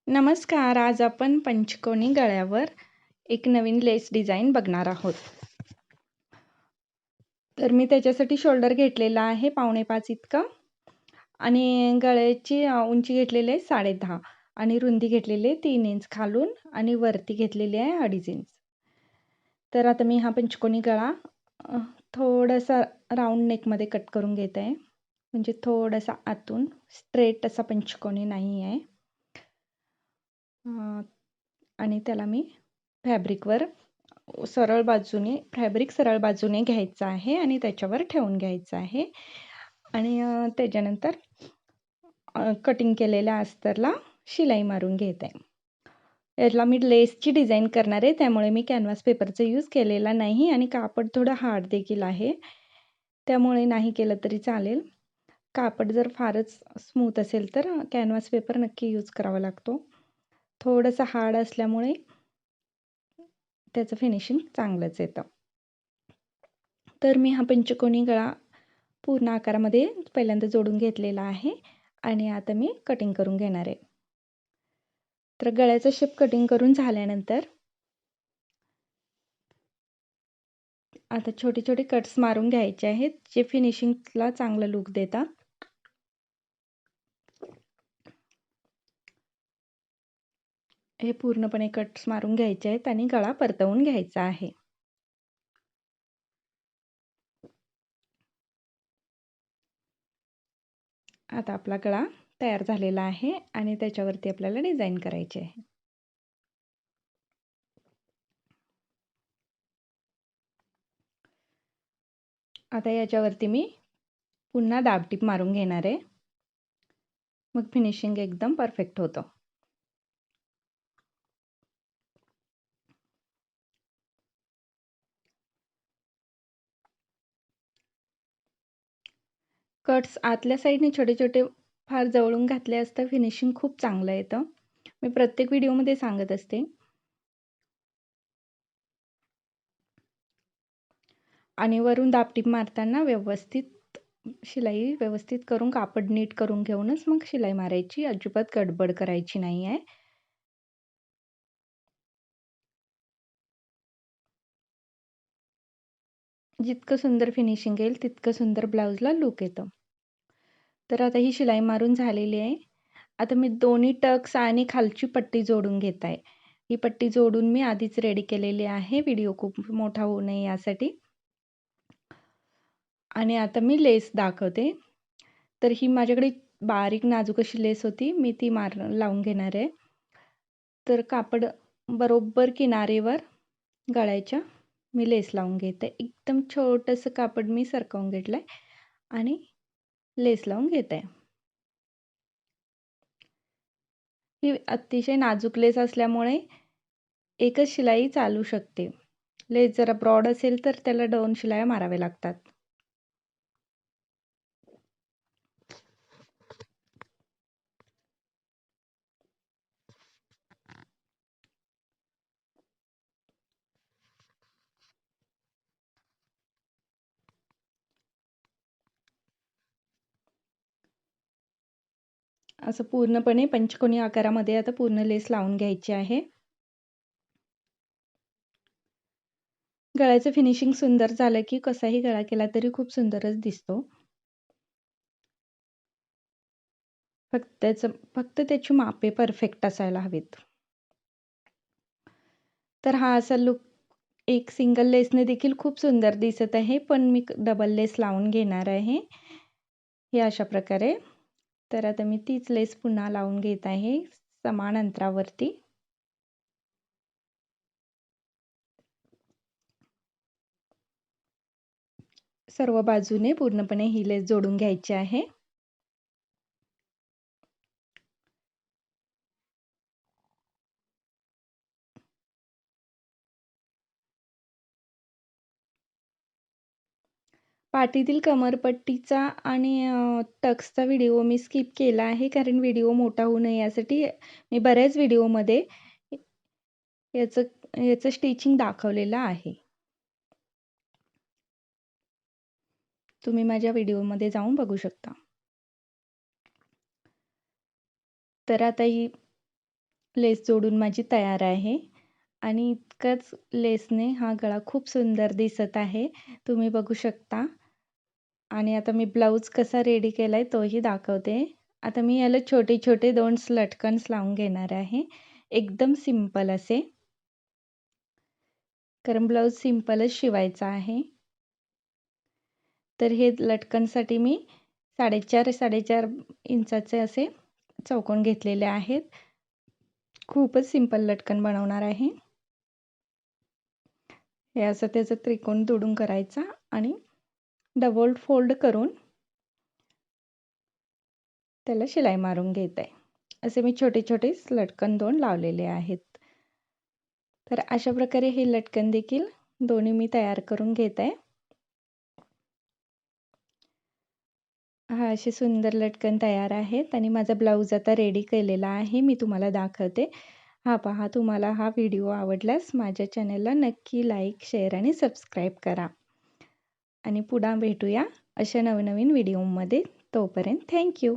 नमस्कार. आज आपण पंचकोनी गळ्यावर एक नवीन लेस डिझाइन बघणार आहोत. तर मी त्याच्यासाठी शोल्डर घेतलेला आहे 5.25 इतका आणि गळ्याची उंची घेतलेली आहे 10.5 आणि रुंदी घेतलेली आहे 3 इंच खालून आणि वरती घेतलेली आहे 2.5 इंच. तर आता मी हा पंचकोनी गळा थोडासा राऊंड नेकमध्ये कट करून घेत आहे. म्हणजे थोडासा आतून स्ट्रेट असा पंचकोनी नाही आहे. आणि त्याला मी फॅब्रिक सरळ बाजूने घ्यायचं आहे आणि त्याच्यावर ठेवून घ्यायचं आहे आणि त्याच्यानंतर कटिंग केलेल्या अस्तरला शिलाई मारून घेत आहे. याला मी लेसची डिझाईन करणार आहे, त्यामुळे मी कॅनव्हास पेपरचा यूज केलेला नाही आणि कापड थोडं हार्ड देखील आहे, त्यामुळे नाही केलं तरी चालेल. कापड जर फारच स्मूथ असेल तर कॅनव्हास पेपर नक्की यूज करावा लागतो. थोडंसं हार्ड असल्यामुळे त्याचं फिनिशिंग चांगलंच येतं. तर मी हा पंचकोनी गळा पूर्ण आकारामध्ये पहिल्यांदा जोडून घेतलेला आहे आणि आता मी कटिंग करून घेणार आहे. तर गळ्याचा शेप कटिंग करून झाल्यानंतर आता छोटे छोटे कट्स मारून घ्यायचे आहेत, जे फिनिशिंगला चांगलं लुक देतात. हे पूर्णपणे कट्स मारून घ्यायचे आहेत आणि गळा परतवून घ्यायचा आहे. आता आपला गळा तयार झालेला आहे आणि त्याच्यावरती आपल्याला डिझाईन करायची आहे. आता याच्यावरती मी पुन्हा दाबटीप मारून घेणार आहे. मग फिनिशिंग एकदम परफेक्ट होतं. कट्स आतल्या साईडने छोटे छोटे फार जवळून घातले असता फिनिशिंग खूप चांगलं येतं. मी प्रत्येक व्हिडिओमध्ये सांगत असते. आणि वरून दाबटीप मारताना शिलाई व्यवस्थित करून कापड नीट करून घेऊनच मग शिलाई मारायची. अजिबात गडबड करायची नाही आहे. जितकं सुंदर फिनिशिंग येईल तितकं सुंदर ब्लाऊजला लुक येतं. तर आता ही शिलाई मारून झालेली आहे. आता मी दोन्ही टक्स आणि खालची पट्टी जोडून घेत आहे. ही पट्टी जोडून मी आधीच रेडी केलेली आहे, व्हिडिओ खूप मोठा होऊ नये यासाठी. आणि आता मी लेस दाखवते. तर ही माझ्याकडे बारीक नाजूक अशी लेस होती, मी ती लावून घेणार आहे. तर कापड बरोबर किनारेवर गळ्याच्या मी लेस लावून घेते. एकदम छोटंसं कापड मी सरकवून घेतलं आहे आणि लेस लावून घेत आहे. ही अतिशय नाजूक लेस असल्यामुळे एकच शिलाई चालू शकते. लेस जरा ब्रॉड असेल तर त्याला 2 शिलाया माराव्या लागतात. असं पूर्णपणे पंचकोनी आकारामध्ये आता पूर्ण लेस लावून घ्यायची आहे. गळ्याचं फिनिशिंग सुंदर झालं की कसाही गळा केला तरी खूप सुंदरच दिसतो. फक्त त्याची मापे परफेक्ट असायला हवीत. तर हा असा लुक एक सिंगल लेसने देखील खूप सुंदर दिसत आहे, पण मी डबल लेस लावून घेणार आहे. हे अशा प्रकारे. तर आता मी तीच लेस पुन्हा लावून घेत आहे समान अंतरावरती. सर्व बाजूने पूर्णपणे ही लेस जोडून घ्यायची आहे. पाठीतील कमरपट्टीचा आणि टक्सचा व्हिडिओ मी स्किप केला आहे, कारण व्हिडिओ मोठा होऊ नये यासाठी. मी बऱ्याच व्हिडिओमध्ये याचं स्टिचिंग दाखवलेलं आहे. तुम्ही माझ्या व्हिडिओमध्ये जाऊन बघू शकता. तर आता ही लेस जोडून माझी तयार आहे आणि इतकंच लेसने हा गळा खूप सुंदर दिसत आहे, तुम्ही बघू शकता. आणि आता मी ब्लाऊज कसा रेडी केलाय तोही दाखवते. आता मी याला छोटे-छोटे 2 लटकन्स लावून घेणार आहे. एकदम सिंपल असे. कारण ब्लाऊज सिंपलच शिवायचा आहे. तर हे लटकनसाठी मी 4.5 इंचाचे असे चौकोन घेतलेले आहेत. खूपच सिंपल लटकन बनवणार आहे. हे असं त्याचं त्रिकोण तोडून करायचा आणि डबल फोल्ड करून त्याला शिलाई मारून घेत आहे. असे मी छोटे-छोटे लटकन 2 लावलेले आहेत. तर अशा प्रकारे हे लटकन देखील दोन्ही मी तयार करून घेत आहे. हा असे सुंदर लटकन तयार आहेत आणि माझा ब्लाऊज आता रेडी केलेला आहे. मी तुम्हाला दाखवते. हा पहा, तुम्हाला हा व्हिडिओ आवडल्यास माझ्या चॅनलला नक्की लाईक, शेअर आणि सबस्क्राईब करा. आणि पुन्हा भेटूया अशा नवनवीन व्हिडिओमध्ये. तोपर्यंत थँक यू.